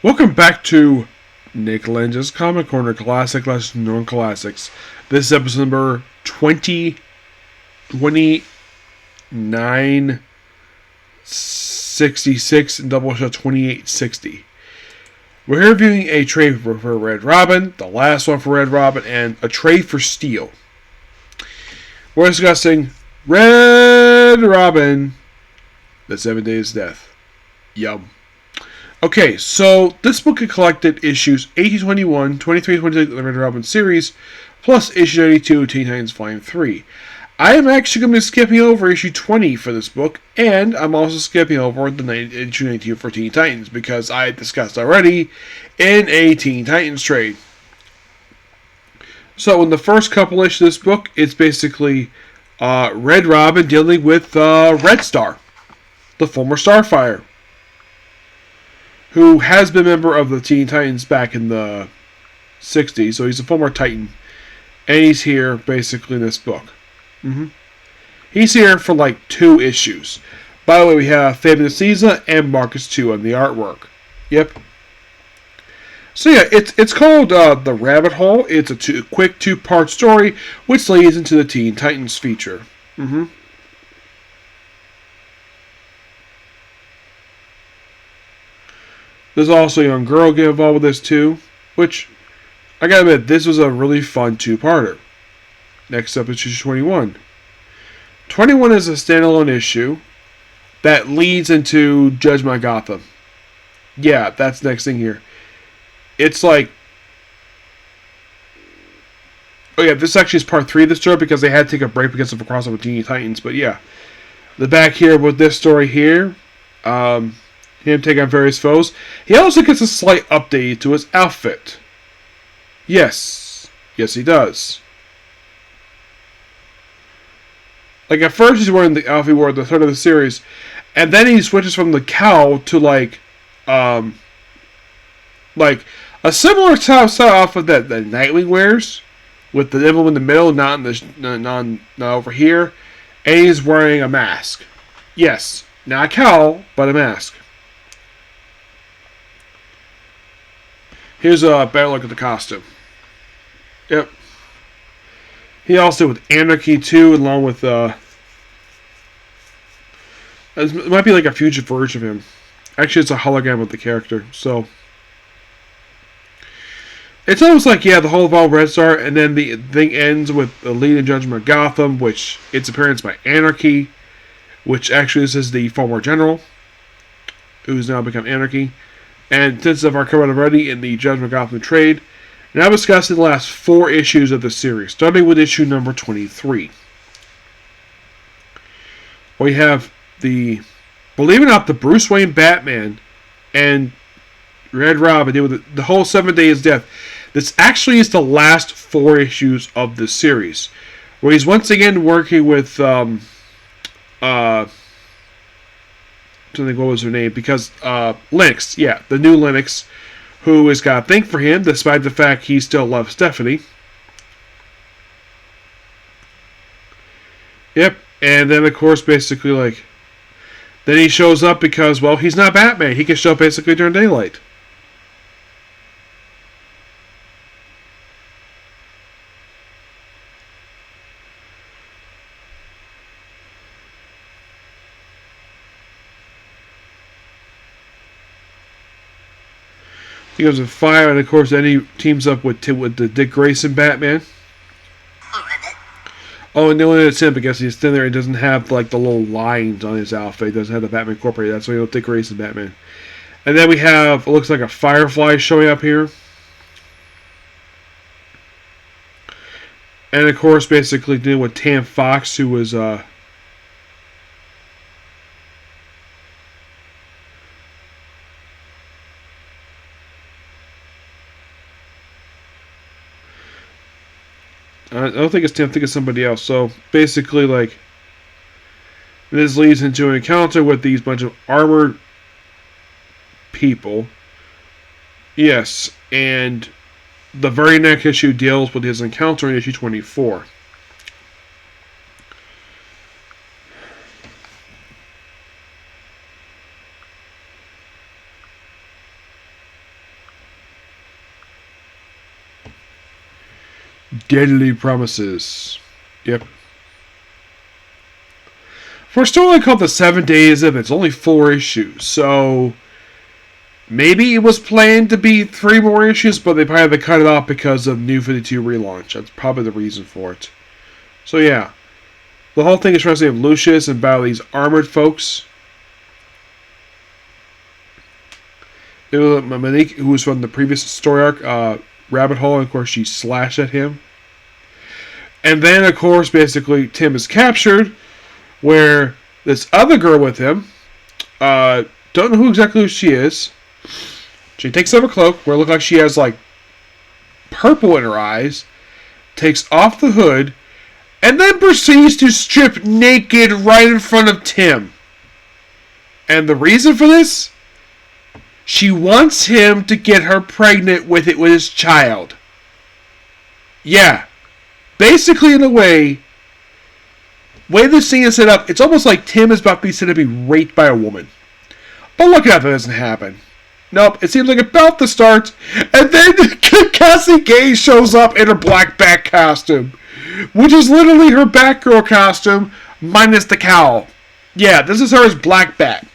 Welcome back to Nick Lenz's Comic Corner Classic Lesson Known Classics. This is episode number 2966 and Doubleshot 2860. We're here reviewing a trade for Red Robin, the last one for Red Robin, and a trade for Steel. We're discussing Red Robin, the 7 Days of Death. Yum. Okay, so this book had collected issues 1821, 23, 26 of the Red Robin series, plus issue 92 of Teen Titans Volume 3. I am actually going to be skipping over issue 20 for this book, and I'm also skipping over the issue 92 for Teen Titans, because I discussed already in a Teen Titans trade. So in the first couple issues of this book, it's basically Red Robin dealing with Red Star, the former Starfire, who has been a member of the Teen Titans back in the 60s, so he's a former Titan. And he's here, basically, in this book. He's here for, like, 2 issues. By the way, we have Fabian Caesar and Marcus 2 on the artwork. Yep. So, yeah, it's called The Rabbit Hole. It's a quick 2-part story, which leads into the Teen Titans feature. There's also a young girl get involved with this too, which, I gotta admit, this was a really fun 2-parter. Next up is issue 21. 21 is a standalone issue that leads into Judgment Gotham. Yeah, that's the next thing here. It's like... Oh yeah, this actually is part 3 of the story because they had to take a break because of a crossover with Teen Titans, but yeah. The back here with this story here, him taking on various foes. He also gets a slight update to his outfit. Yes, he does. Like at first he's wearing the outfit he wore at the start of the series, and then he switches from the cowl to like a similar style outfit that Nightwing wears, with the emblem in the middle, not over here, and he's wearing a mask. Yes, not a cowl, but a mask. Here's a better look at the costume. Yep. He also with Anarchy too, along with it might be like a future version of him. Actually, it's a hologram of the character. So it's almost like the whole of all Red Star, and then the thing ends with the lead in Judgment of Gotham, which its appearance by Anarchy, which actually this is the former general, who's now become Anarchy. And since I've covered already in the Judgment Gotham trade, now discussing the last 4 issues of the series, starting with issue number 23. We have believe it or not, the Bruce Wayne Batman and Red Robin deal with the whole 7 Days of Death. This actually is the last 4 issues of the series, where he's once again working with what was her name? Because Lenz, the new Lenz, who has got a thing for him, despite the fact he still loves Stephanie. Yep, and then of course, basically, then he shows up because, well, he's not Batman. He can show up basically during daylight. He goes with fire, and of course, then he teams up with the Dick Grayson Batman. Oh, and the only it's him because he's thin there and doesn't have the little lines on his outfit. He doesn't have the Batman Incorporated. That's why he'll Dick Grayson Batman. And then we have, it looks like a Firefly showing up here. And of course, basically dealing with Tam Fox, who was I don't think it's Tim, I think it's somebody else. So basically, this leads into an encounter with these bunch of armored people. Yes, and the very next issue deals with his encounter in issue 24. Deadly Promises. Yep. For a story called The 7 Days of It's only 4 issues, so maybe it was planned to be 3 more issues, but they probably had to cut it off because of New 52 relaunch. That's probably the reason for it. So yeah, the whole thing is trying to save Lucius and battle these armored folks. It was Monique, who was from the previous story arc, Rabbit Hole, and of course she slashed at him. And then, of course, basically Tim is captured, where this other girl with him, don't know who she is. She takes off her cloak, where it looks like she has like purple in her eyes, takes off the hood, and then proceeds to strip naked right in front of Tim. And the reason for this? She wants him to get her pregnant with his child. Yeah. Basically, in a way the scene is set up, it's almost like Tim is about to be set to be raped by a woman. But look out, that doesn't happen. Nope, it seems like about to start, and then Cassie Gay shows up in her black bat costume, which is literally her Batgirl costume, minus the cowl. Yeah, this is her as Black Bat.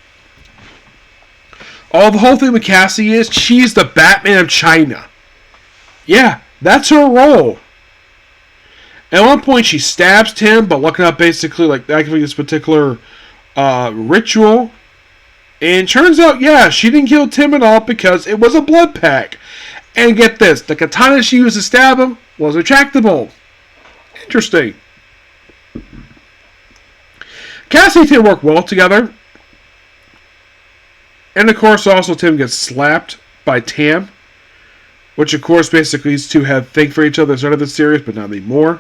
The whole thing with Cassie is, she's the Batman of China. Yeah, that's her role. At one point, she stabs Tim, but looking up basically like activating this particular ritual. And turns out, yeah, she didn't kill Tim at all because it was a blood pack. And get this, the katana she used to stab him was retractable. Interesting. Cassie and Tim work well together. And of course, also Tim gets slapped by Tam. Which of course basically these two have thing for each other at the start of the series, but not anymore.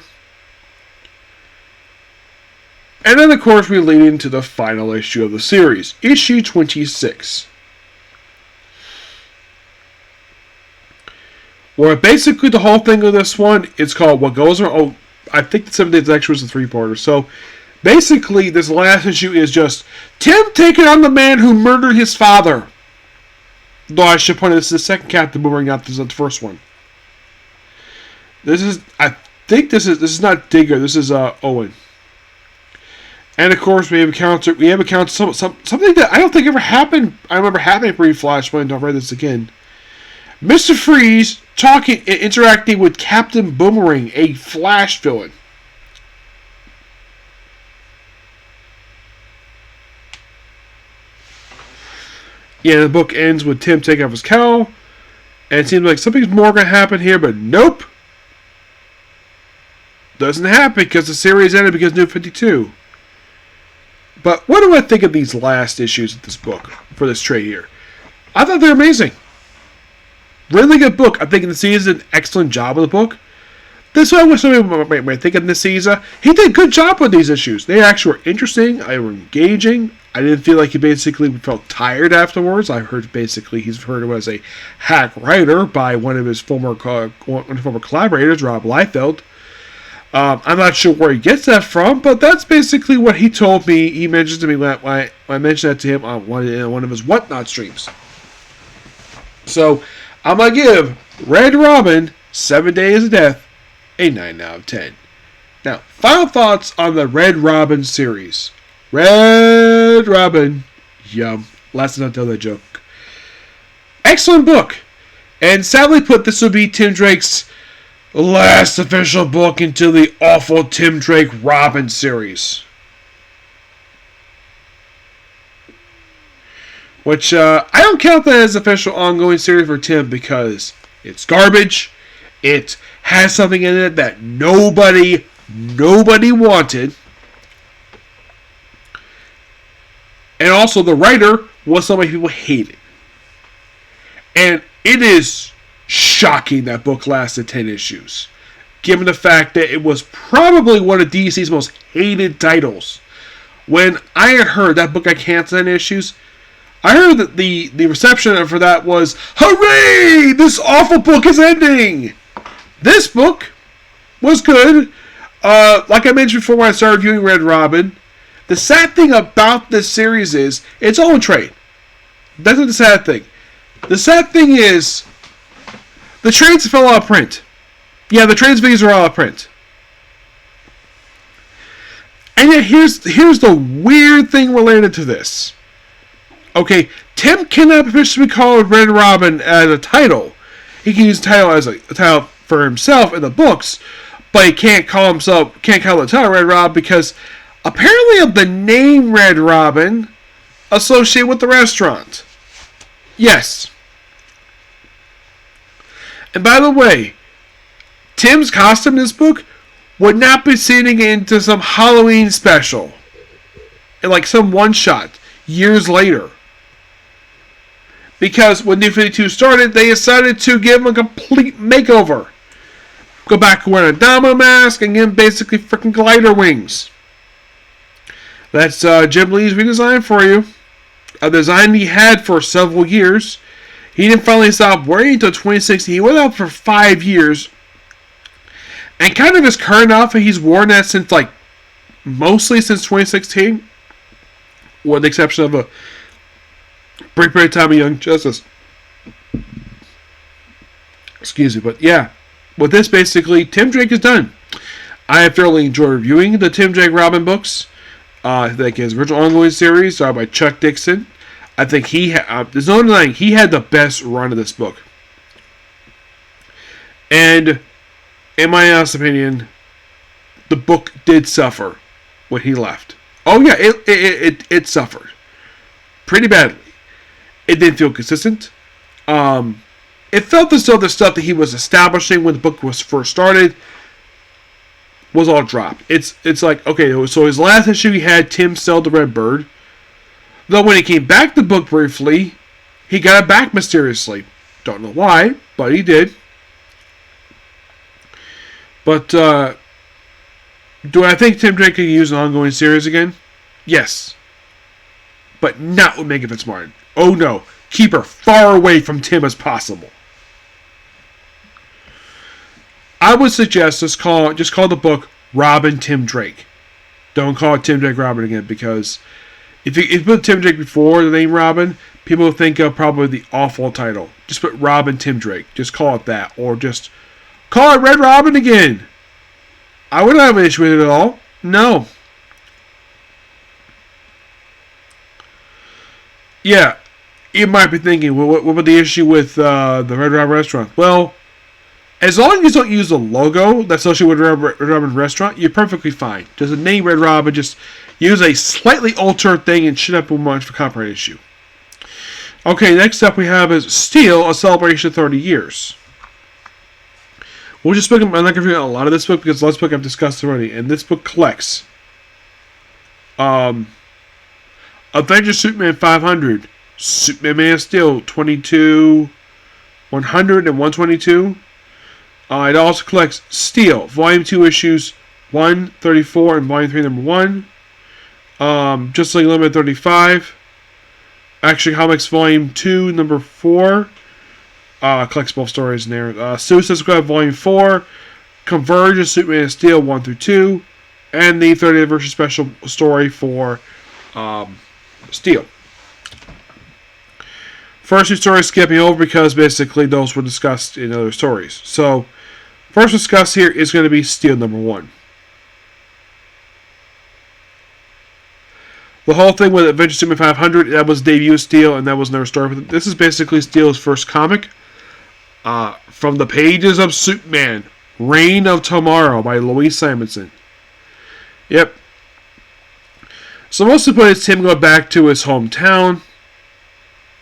And then, of course, we lead into the final issue of the series, issue 26. Where basically the whole thing of this one is called What Goes Around. Oh, I think the 7 Days actually was a 3-parter. So, basically, this last issue is just Tim taking on the man who murdered his father. Though I should point out, this is the second Captain Boomerang, not this is the first one. I think this is not Digger, this is Owen. And of course, we have something that I don't think ever happened. I remember happening pre-Flashpoint. I'll read this again. Mr. Freeze interacting with Captain Boomerang, a Flash villain. Yeah, the book ends with Tim taking off his cowl, and it seems like something's more going to happen here, but nope. Doesn't happen because the series ended because New 52. But what do I think of these last issues of this book, for this trade here? I thought they were amazing. Really good book. I think Nicieza did an excellent job with the book. This one was something might think of Nicieza. He did a good job with these issues. They actually were interesting. They were engaging. I didn't feel like he basically felt tired afterwards. I heard basically he's referred to as a hack writer by one of his former collaborators, Rob Liefeld. I'm not sure where he gets that from, but that's basically what he told me. He mentioned to me when I mentioned that to him on one of his Whatnot streams. So, I'm going to give Red Robin, 7 Days of Death, a 9 out of 10. Now, final thoughts on the Red Robin series. Red Robin. Yum. Last time I tell that joke. Excellent book. And sadly put, this will be Tim Drake's last official book into the awful Tim Drake Robin series. Which, I don't count that as official ongoing series for Tim because it's garbage. It has something in it that nobody wanted. And also the writer was somebody people hated. And it is shocking that book lasted 10 issues. Given the fact that it was probably one of DC's most hated titles. When I had heard that book got canceled 10 issues, I heard that the reception for that was, hooray! This awful book is ending! This book was good. Like I mentioned before when I started viewing Red Robin, the sad thing about this series is it's all in trade. That's not the sad thing. The sad thing is the trades fell out of print. Yeah, the trades figures are all out of print. And yet, here's the weird thing related to this. Okay, Tim cannot officially be called Red Robin as a title. He can use the title as a title for himself in the books, but he can't call the title Red Robin because apparently of the name Red Robin associated with the restaurant. Yes. And by the way, Tim's costume in this book would not be sitting into some Halloween special. In like some one-shot years later. Because when New 52 started, they decided to give him a complete makeover. Go back wearing a domino mask and give him basically freaking glider wings. That's Jim Lee's redesign for you. A design he had for several years. He didn't finally stop wearing it until 2016. He went out for 5 years. And kind of his current outfit, he's worn that since mostly since 2016. With the exception of a brief period of time of Young Justice. Excuse me, but yeah. With this, basically, Tim Drake is done. I have thoroughly enjoyed reviewing the Tim Drake Robin books. I think his original ongoing series by Chuck Dixon. I think there's no denying he had the best run of this book. And in my honest opinion, the book did suffer when he left. Oh yeah, it suffered pretty badly. It didn't feel consistent. It felt as though the stuff that he was establishing when the book was first started was all dropped. It's like, okay, so his last issue he had Tim sell the Red Bird. Though when he came back to the book briefly, he got it back mysteriously. Don't know why, but he did. But do I think Tim Drake can use an ongoing series again? Yes. But not with Megan Fitzmartin. Oh no. Keep her far away from Tim as possible. I would suggest just call the book Robin Tim Drake. Don't call it Tim Drake Robin again, because if you put Tim Drake before the name Robin, people will think of probably the awful title. Just put Robin Tim Drake. Just call it that. Or just call it Red Robin again. I wouldn't have an issue with it at all. No. Yeah. You might be thinking, well, what about the issue with the Red Robin restaurant? Well, as long as you don't use the logo that's associated with Red Robin restaurant, you're perfectly fine. Just the name Red Robin, just use a slightly altered thing and shouldn't have much for copyright issue. Okay, next up we have is Steel, a celebration of 30 years. I'm not going to review a lot of this book because the last book I've discussed already, and this book collects Avengers Superman 500, Superman Man of Steel 22, 100, and 122. It also collects Steel, Volume 2 issues 1, 34, and Volume 3 number 1. Just like Limited 35. Action Comics Volume 2 number 4. Collects both stories in there. Suicide Squad Volume 4. Converge of Superman and Steel 1 through 2. And the 30th anniversary special story for Steel. First two stories skipping over because basically those were discussed in other stories. So, first discussed here is going to be Steel number 1. The whole thing with Avengers Superman 500, that was debut of Steel, and that was another story. This is basically Steel's first comic. From the pages of Superman, Reign of Tomorrow by Louise Simonson. Yep. So most of the point, it's him going back to his hometown.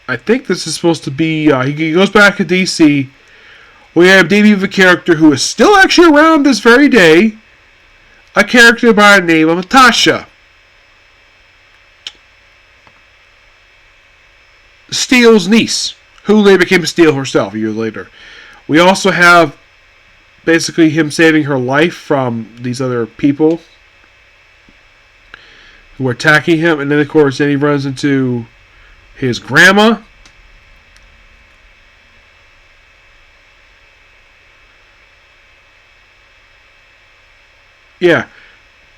I think this is supposed to be, he goes back to DC. We have debut of a character who is still actually around this very day. A character by the name of Natasha. Steel's niece, who later became Steel herself a year later. We also have basically him saving her life from these other people who are attacking him. And then, of course, he runs into his grandma. Yeah.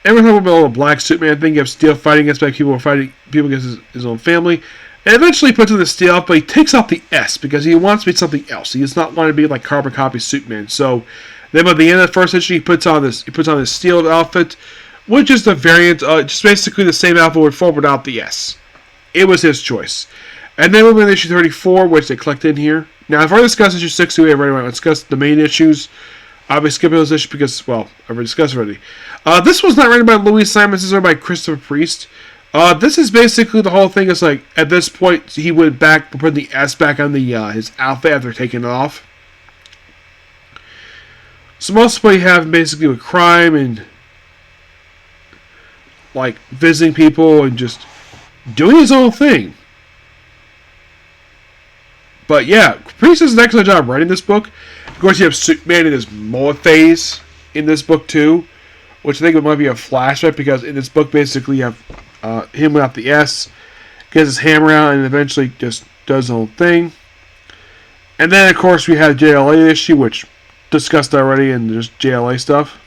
Every time about the Black Superman thing, you have Steel fighting against people against his own family. And eventually he puts in the Steel up, but he takes off the S because he wants to be something else. He does not want to be like carbon copy Superman. So Then by the end of the first issue, he puts on his Steel outfit, which is the variant, just basically the same outfit before without the S. It was his choice. And then moving to issue 34, which they collect in here. Now, I've already discussed issue 6, so we have already discussed the main issues. I'll be skipping those issues because, well, I've already discussed already. This was not written by Louis Simon, this is written by Christopher Priest. This is basically the whole thing is like, at this point, he went back, put the S back on his outfit after taking it off. So most of what you have basically with crime and like visiting people and just doing his own thing. But yeah, Priest does an excellent job writing this book. Of course, you have Superman in his mullet phase in this book too, which I think it might be a flashback because in this book basically you have him without the S, gets his hammer out and eventually just does his own thing. And then of course we have JLA issue, which discussed already, and just JLA stuff.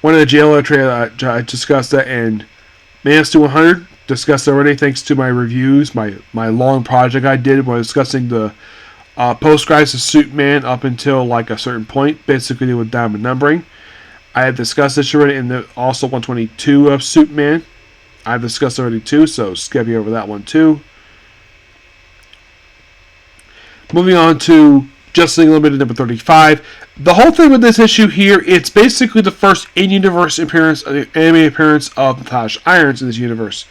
One of the JLA trailer I discussed that, and Man of Steel 100 discussed already. Thanks to my reviews, my long project I did when discussing the post-crisis Superman up until like a certain point, basically with diamond numbering. I had discussed this already, and also 122 of Superman. I've discussed already too, so skipping over that one too. Moving on to Justice League Limited number 35. The whole thing with this issue here, it's basically the first in-universe appearance, anime appearance of Natasha Irons in this universe.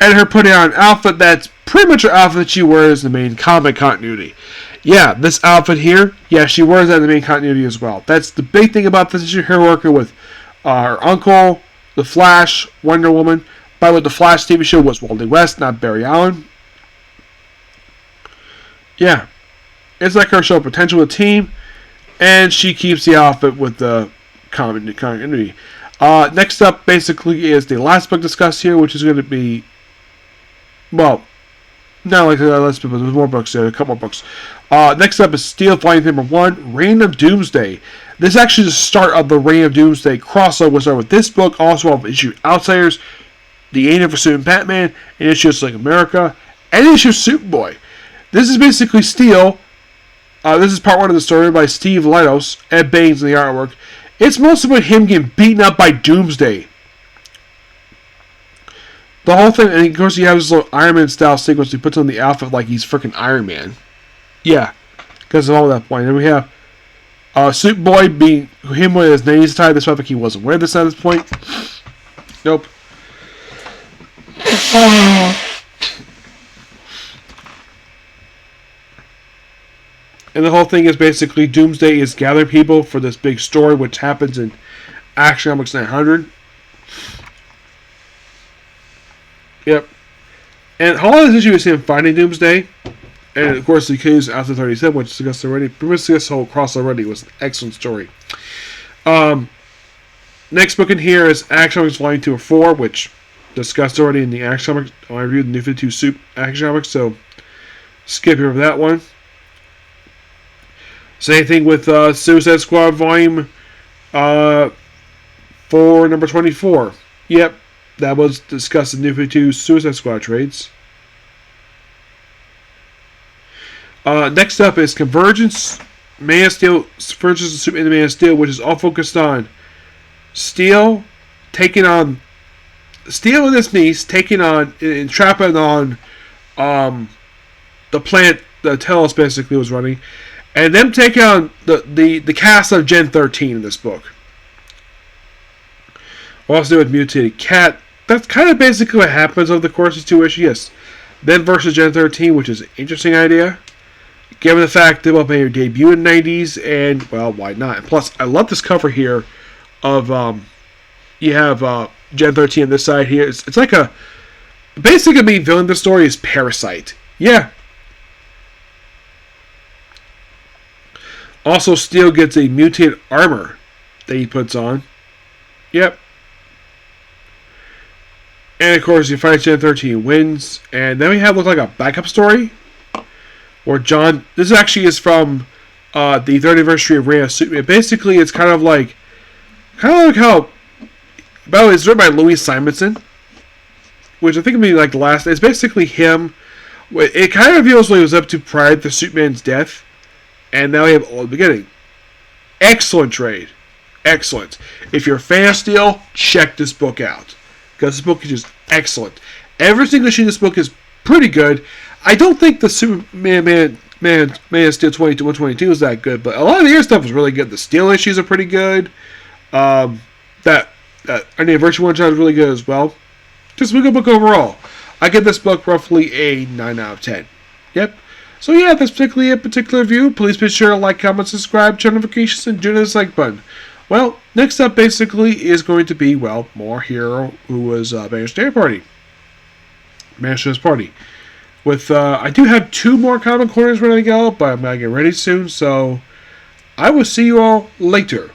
And her putting on an outfit that's pretty much her outfit that she wears in the main comic continuity. Yeah, this outfit here, yeah, she wears that in the main continuity as well. That's the big thing about this issue, her working with her uncle, The Flash, Wonder Woman. By the way, the Flash TV show was Wally West, not Barry Allen. Yeah. It's like her show potential with team, and she keeps the outfit with the continuity. Next up, basically, is the last book discussed here, which is going to be, well, not like the last book, but there's more books there, a couple more books. Next up is Steel Volume number 1, Reign of Doomsday. This is actually the start of the Reign of Doomsday crossover. We'll start with this book, also of issue Outsiders, the Ain't Ever Suit Batman, and issues like America, and issue Superboy. This is basically Steel. This is part 1 of the story by Steve Litos, Ed Baines in the artwork. It's mostly about him getting beaten up by Doomsday. The whole thing, and of course you have this little Iron Man style sequence. He puts on the outfit like he's freaking Iron Man. Yeah, because of all that point. And we have Superboy being him with his knees tied. This like he wasn't wearing this at this point. Nope. And the whole thing is basically Doomsday is gathering people for this big story, which happens in Action Comics 900. Yep. And all this issue is him finding Doomsday. And of course, the Killers after 37, which discussed already. Previously, this whole cross already was an excellent story. Next book in here is Action Comics Volume 2 or 4, which discussed already in the Action Comics. I reviewed the New 52 Soup Action Comics, so skip over that one. Same thing with Suicide Squad Volume 4, number 24. Yep, that was discussed in New 52 Suicide Squad trades. Next up is Convergence, Man of Steel, Convergence of Superman and Man of Steel, which is all focused on Steel taking on Steel and his niece, taking on and trapping on the planet that Telos basically was running. And them taking on the cast of Gen 13 in this book. Also do with Mutated Cat. That's kind of basically what happens over the course of 2 issues. Yes. Them versus Gen 13, which is an interesting idea. Given the fact they both made their debut in the 90s, and, well, why not? And plus, I love this cover here of, you have Gen 13 on this side here. It's like a, basically the villain of the story is Parasite. Yeah. Also, Steel gets a mutated armor that he puts on. Yep. And of course, he fights Gen 13, wins. And then we have, look like a backup story. Where John, this actually is from the 3rd anniversary of Reign of Superman. Basically, it's kind of like how, by the way, it's written by Louis Simonson. Which I think would be like the last, it's basically him It kind of reveals what he was up to prior to Superman's death, and now we have all the beginning. Excellent trade. Excellent. If you're a fan of Steel, check this book out. Because this book is just excellent. Every single issue in this book is pretty good. I don't think the Superman Man of Steel 122 is that good, but a lot of the other stuff is really good. The Steel issues are pretty good. That Anniversary one shot is really good as well. Just a good book overall. I give this book roughly a 9 out of 10. Yep. So yeah, that's particularly a particular review. Please be sure to like, comment, subscribe, turn notifications, and do the dislike button. Well, next up basically is going to be, well, more Hero, who was Banner's Party. Banner's Party. With, I do have 2 more comic corners ready to go, but I'm going to get ready soon, so I will see you all later.